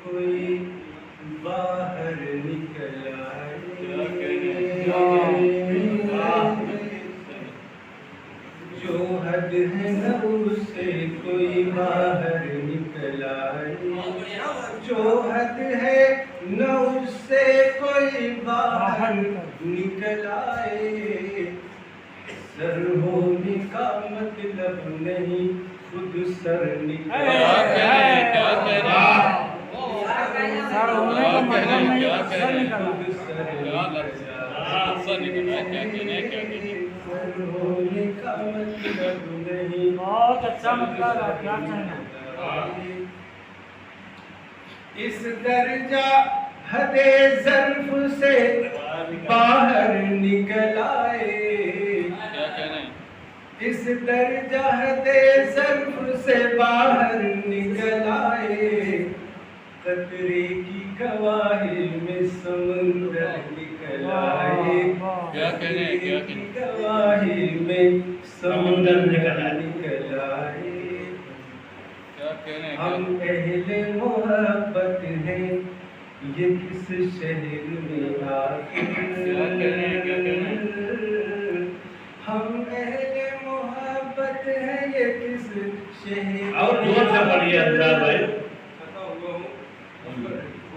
कोई बाहर निकल आए। जो हद है न उससे कोई बाहर निकल आए। जो हद है न उससे कोई बाहर निकल आए। सर होने का मतलब नहीं खुद सर निकल आए। सर होने का मतलब नहीं सर निकल होने का मतलब नहीं। बहुत अच्छा मतलब है, क्या कहना। इस दर्जा हदे ज़र्फ से बाहर निकल आए। इस दर्जा हदे ज़र्फ से बाहर निकल आए। कतरे की गवाही में समुंदर निकल आए। कतरे की गवाही में समुंदर निकल आए। हम अहले मोहब्बत हैं ये किस शहर में आखिर। हम अहले मोहब्बत हैं ये किस शहर। और जोर से पढ़िए अंदाज भाई,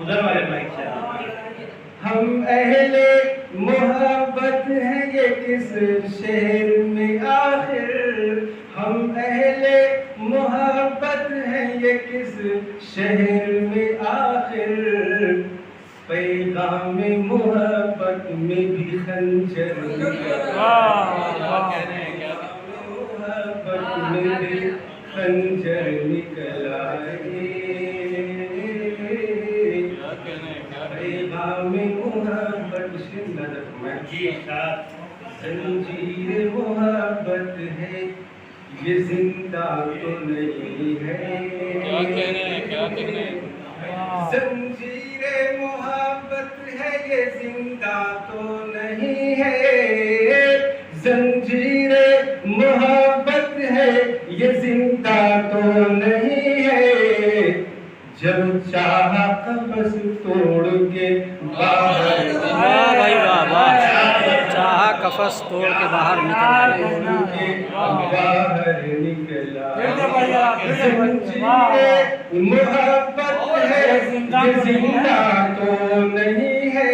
उधर वाले माइक से। हम अहले मोहब्बत हैं ये किस शहर में आखिर। हम अहले मोहब्बत हैं ये किस शहर में आखिर। पैगाम मोहब्बत में भी खंजर मोहब्बत में भी खंजर निकल आए। पैगाम मोहब्बत जंजीर मोहब्बत है ये जिंदा तो नहीं है। जंजीर मोहब्बत है ये जिंदा तो नहीं है। जंजीर मोहब्बत है ये जिंदा तो नहीं है। जब चाहा कफस तोड़ के बाहर चाहा कफस तोड़ के बाहर निकल मोहब्बत है ये जिंदा तो नहीं है।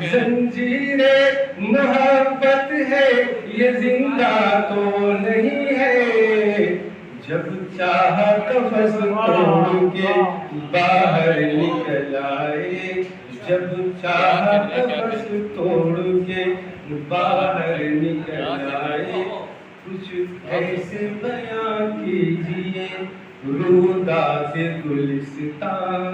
जंजीरे मोहब्बत है ये जिंदा तो नहीं है। जब चाहा कफस तोड़ के बाहर निकल आए। जब चाहा कफस तोड़ के बाहर निकल आए। कुछ ऐसे बयां कीजिए रूदा से गुलिस्तान।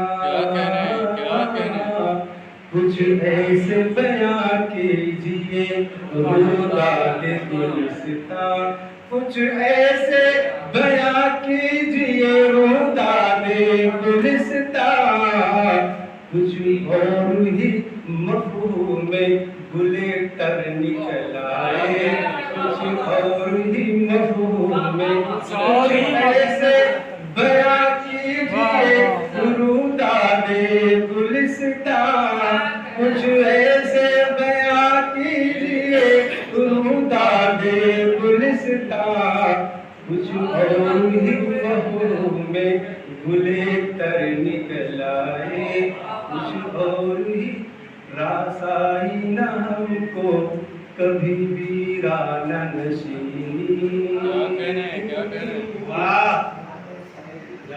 कुछ ऐसे बयां कीजिए रूदा से गुलिस्तान। कुछ ऐसे बयां कीजिए रूदा दे गुलिस्तान। कुछ और ही मफहूम में गुले तर निकल आए। कुछ और ही मफहूम में कुछ ऐसे बयां कीजिए रूदा दे गुलिस्तान। कुछ ऐसे बयां कीजिए रूदा दे गुलिस्तान। कुछ और ही मफहूम में गुले तर निकल आए। कुछ और ही रासाई न हमको कभी वीराना नशीनी।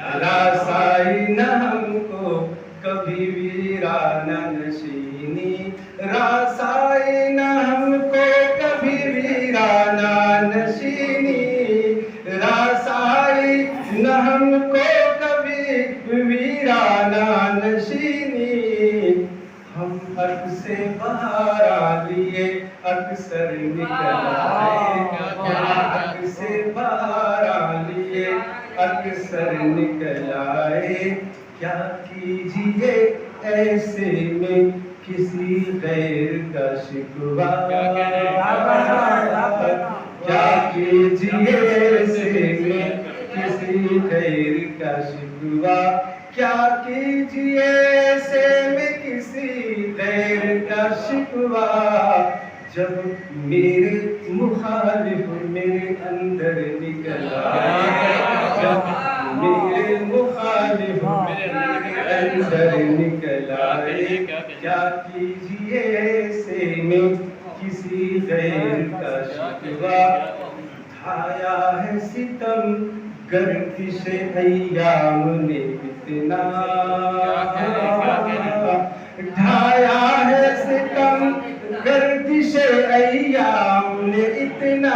रासाई न हमको कभी वीराना नशीनी। रासाई न हमको कभी वीराना नशीनी। रासाई न हमको कभी वीराना नशीनी। हम हक से बाहर लिए अक्सर निकल आए। हक से बाहर लिए अक्सर निकल आए। क्या कीजिए ऐसे में किसी गैर का शिकवा। क्या कीजिए ऐसे में किसी गैर का शिकवा। क्या कीजिए कीजिए से मैं किसी गैर का शिकवा, जब मेरे मुखालिफ मेरे अंदर निकला, जब मेरे मुखालिफ मेरे अंदर निकला, क्या कीजिए से मैं किसी गैर का शिकवा, ढाया है सितम गर्दिश अय्याम ने इतना, ढाया है सितम गर्दिश अय्याम ने इतना,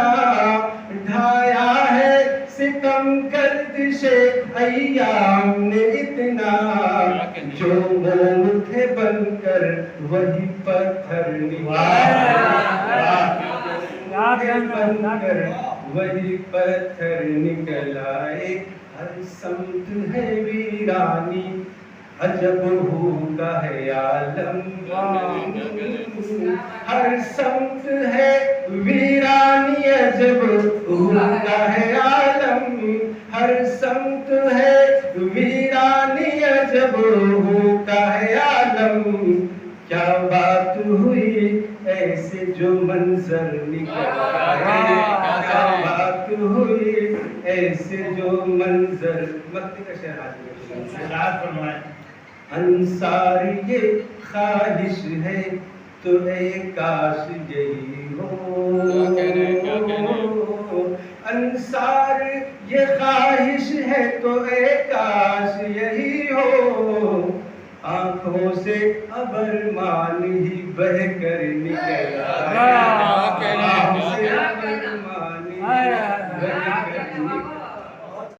ढाया है सितम गर्दिश अय्याम ने इतना, जो मोम थे बनकर वही पत्थर बनकर वही पत्थर निकला, एक हर समत है वीरानी अजब होगा है आलम, हर समत है वीरानी अजब होगा है आलम, हर समत है वीरानी अजब होगा है आलम, क्या बात हुई ऐसे जो मंजर निकला, क्या बात हुई ऐसे जो मंजर, मक्के का शेर अंसार ये ख्वाहिश है तो ए काश यही हो, अंसार ये ख्वाहिश है तो ए काश यही हो, आंखों से अबरमान ही बहकर निकला, आंखों से अबरमान ही बहकर निकला,